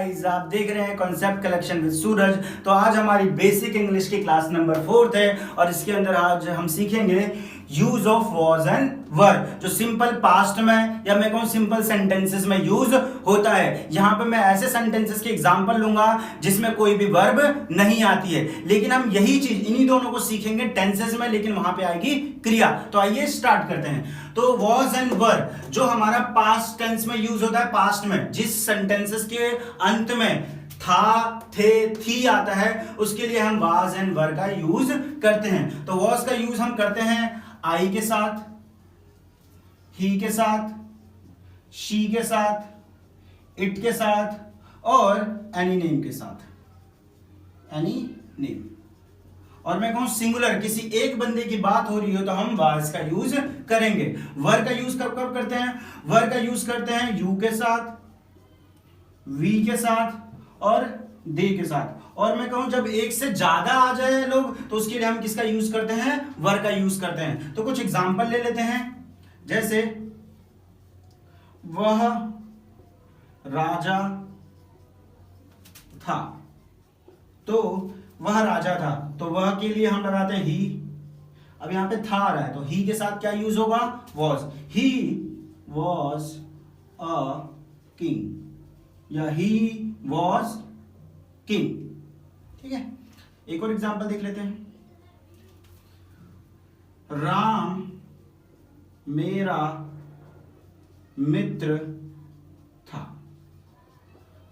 Guys, आप देख रहे हैं कॉन्सेप्ट कलेक्शन विद सूरज। तो आज हमारी बेसिक इंग्लिश की क्लास नंबर 4 है और इसके अंदर आज हम सीखेंगे यूज ऑफ वॉज एंड वर, जो सिंपल पास्ट में या मैं कहूँ सिंपल सेंटेंसेस में यूज होता है। यहाँ पे मैं ऐसे सेंटेंसेस के एग्जांपल लूंगा जिसमें कोई भी वर्ब नहीं आती है, लेकिन हम यही चीज इन्हीं दोनों को सीखेंगे टेंसेस में, लेकिन वहां पे आएगी क्रिया। तो आइए स्टार्ट करते हैं। तो वॉज एंड वर जो हमारा पास्ट टेंस में यूज होता है, पास्ट में जिस सेंटेंसेस के अंत में था, थे, थी आता है, उसके लिए हम वाज एंड वर का यूज करते हैं। तो वॉज का यूज हम करते हैं आई के साथ, ही के साथ, शी के साथ, इट के साथ और एनी नेम के साथ, एनी नेम। और मैं कहूं सिंगुलर किसी एक बंदे की बात हो रही हो तो हम वाज का यूज करेंगे। वर का यूज कब कब करते हैं? वर का यूज करते हैं यू के साथ, वी के साथ और दे के साथ। और मैं कहूं जब एक से ज्यादा आ जाए लोग तो उसके लिए हम किसका यूज करते हैं? वर का यूज करते हैं। तो कुछ एग्जांपल ले लेते हैं, जैसे वह राजा था, तो वह राजा था, तो वह के लिए हम लगाते हैं ही। अब यहां पे था आ रहा है तो ही के साथ क्या यूज होगा? Was. He was a king या ही वॉज किंग। ठीक है, एक और एग्जांपल देख लेते हैं। राम मेरा मित्र था,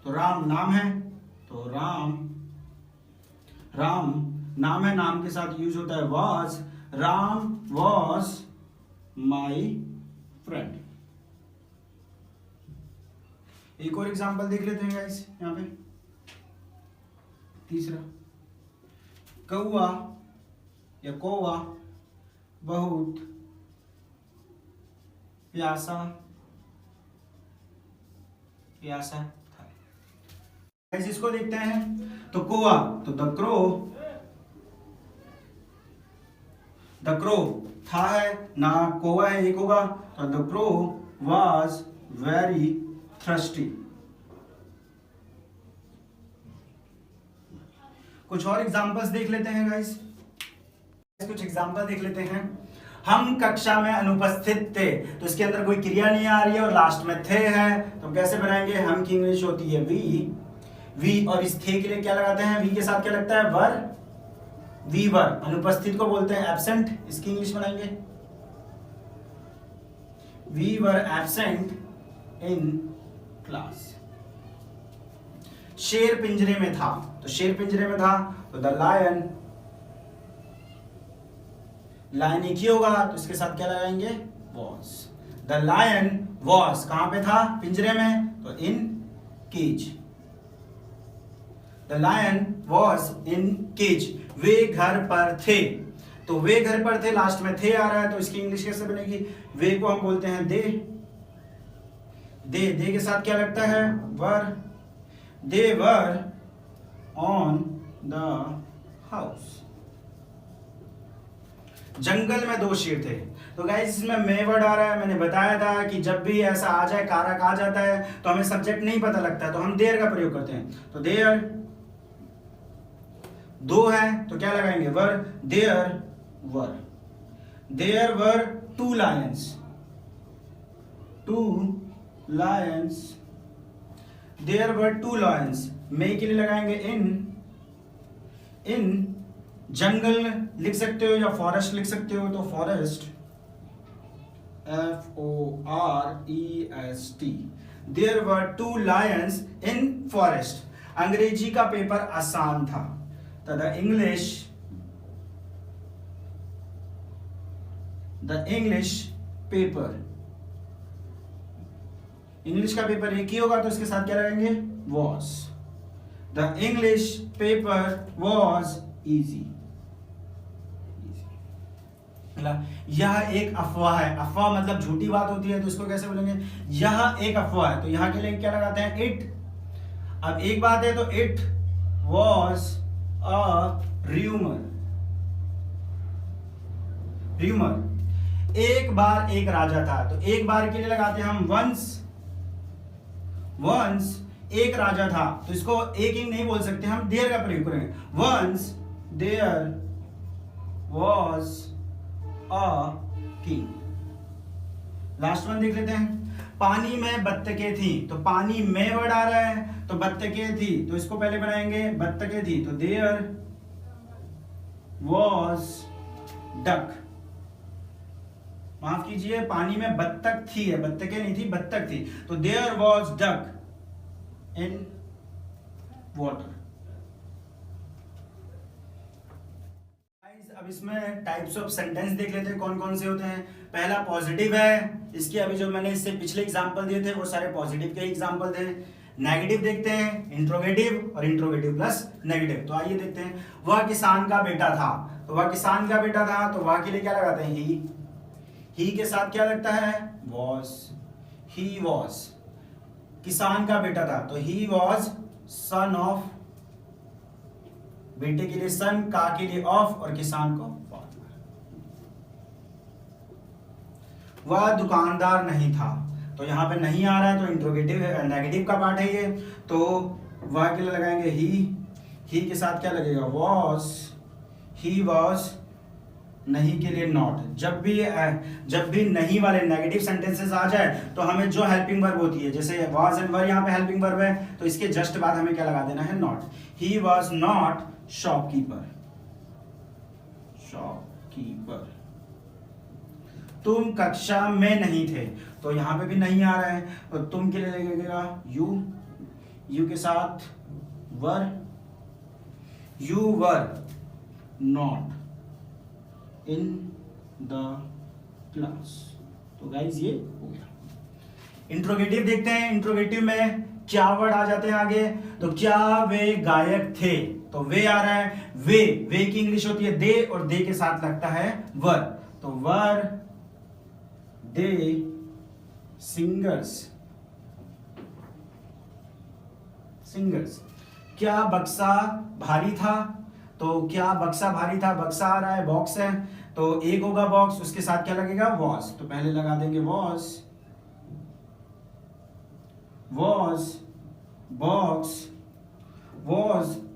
तो राम नाम है, तो राम नाम है, नाम के साथ यूज होता है was. Ram was my friend. एक और एग्जांपल देख लेते हैं गाइस यहां पे। तीसरा, कौआ या कौवा बहुत प्यासा था। गाइस इसको देखते हैं। तो कौआ, तो द क्रो था है ना, कौवा है एक होगा, तो the crow was very thirsty. कुछ और एग्जांपल्स देख लेते हैं गाइस। कुछ एग्जांपल देख लेते हैं। हम कक्षा में अनुपस्थित थे, तो इसके अंदर कोई क्रिया नहीं आ रही है और लास्ट में थे है, तो कैसे बनाएंगे? हम की इंग्लिश होती है वी और इस थे के लिए क्या लगाते हैं? वी के साथ क्या लगता है? वर। We were. अनुपस्थित को बोलते हैं एब्सेंट, इसकी इंग्लिश बनाएंगे we were absent in class. शेर पिंजरे में था, तो शेर पिंजरे में था, तो द लायन, लायन एक ही होगा तो इसके साथ क्या लगाएंगे? वॉज। द लायन वॉज कहां पे था? पिंजरे में, तो in cage. The lion was in cage. वे घर पर थे, तो वे घर पर थे, लास्ट में थे आ रहा है, तो इसकी इंग्लिश कैसे बनेगी? वे को हम बोलते हैं दे के साथ क्या लगता है? वर। दे वर ऑन द हाउस। जंगल में दो शेर थे, तो गाइस इसमें मे वर्ड आ रहा है। मैंने बताया था कि जब भी ऐसा आ जाए, कारक आ जाता है, तो हमें सब्जेक्ट नहीं पता लगता है, तो हम देयर का प्रयोग करते हैं। तो देयर दो है तो क्या लगाएंगे? Were. There were two lions. There were two lions. मे के लिए लगाएंगे इन जंगल लिख सकते हो या फॉरेस्ट लिख सकते हो, तो forest FOREST। There were two lions in forest. अंग्रेजी का पेपर आसान था, तो द इंग्लिश पेपर, इंग्लिश का पेपर एक ही होगा तो इसके साथ क्या लगाएंगे? Was. The English paper was easy. यह एक अफवाह है। अफवाह मतलब झूठी बात होती है, तो इसको कैसे बोलेंगे? यह एक अफवाह है, तो यहां के लिए क्या लगाते हैं? इट। अब एक बात है तो इट वॉज अ र्यूमर। एक बार एक राजा था, तो एक बार के लिए लगाते हैं हम वंस। एक राजा था, तो इसको एक किंग नहीं बोल सकते, हम देयर का प्रयोग करेंगे। Once there was a king. Last one देख लेते हैं। पानी में बत्तखें थी, तो पानी में वर्ड आ रहा है, तो बत्तखें थी, तो इसको पहले बनाएंगे बत्तखें थी, तो देयर वॉज डक। माफ कीजिए, पानी में बत्तख थी है, बत्तखें नहीं थी, बत्तख थी, तो there was duck in water. अब इसमें टाइप्स ऑफ सेंटेंस देख लेते हैं कौन कौन से होते हैं। पहला पॉजिटिव है, इसके अभी जो मैंने इससे पिछले एग्जांपल दिए थे वो सारे पॉजिटिव के एग्जांपल थे। नेगेटिव देखते हैं, इंट्रोगेटिव और इंट्रोगेटिव प्लस नेगेटिव। तो आइए देखते हैं। वह किसान का बेटा था, तो वह किसान का बेटा था, तो वह के लिए क्या लगाते हैं? ही के साथ क्या लगता है? वॉज। ही वॉज किसान का बेटा था, तो ही वॉज सन ऑफ। बेटे के लिए सन, का के लिए ऑफ और किसान को फार्मर। वह दुकानदार नहीं था, तो यहां पे नहीं आ रहा है, तो इंट्रोगेटिव है, नेगेटिव का पार्ट है ये, तो वह के लिए लगाएंगे ही के साथ क्या लगेगा? वॉज। He was. नहीं के लिए नॉट। जब भी नहीं वाले नेगेटिव सेंटेंसेस आ जाए तो हमें जो हेल्पिंग वर्ब होती है, जैसे वॉज एंड वर यहाँ पे हेल्पिंग वर्ब है, तो इसके जस्ट बाद हमें क्या लगा देना है? Not. He was not shopkeeper. Shopkeeper. तुम कक्षा में नहीं थे, तो यहां पे भी नहीं आ रहा है, तो तुम के लिए लगेगा यू के साथ were. You were not in the class. तो गाइज ये हो गया। इंट्रोगेटिव देखते हैं। इंट्रोगेटिव में क्या वर्ड आ जाते हैं आगे? तो क्या वे गायक थे, तो वे आ रहा है। वे की इंग्लिश होती है दे, और दे के साथ लगता है वर, तो वर दे सिंगर्स। क्या बक्सा भारी था, तो क्या बक्सा भारी था, बक्सा आ रहा है, बॉक्स है, तो एक होगा बॉक्स, उसके साथ क्या लगेगा? वॉज। तो पहले लगा देंगे वॉज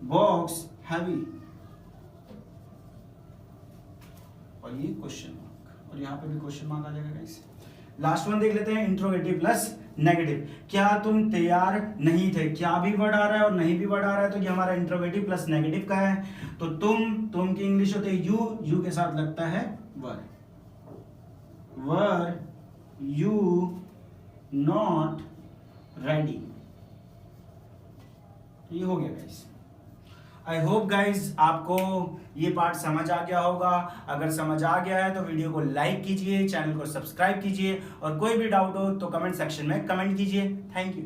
बॉक्स हैवी, और ये क्वेश्चन मार्क, और यहां पे भी क्वेश्चन मार्क आ जाएगा गाइस। लास्ट वन देख लेते हैं, इंट्रोगेटिव प्लस नेगेटिव। क्या तुम तैयार नहीं थे? क्या भी वर्ड आ रहा है और नहीं भी वर्ड आ रहा है, तो ये हमारा इंट्रोगेटिव प्लस नेगेटिव का है। तो तुम की इंग्लिश होती है यू के साथ लगता है वर यू नॉट रेडी। ये हो गया गाइस। आई होप गाइज आपको ये पार्ट समझ आ गया होगा। अगर समझ आ गया है तो वीडियो को लाइक कीजिए, चैनल को सब्सक्राइब कीजिए, और कोई भी डाउट हो तो कमेंट सेक्शन में कमेंट कीजिए। Thank you.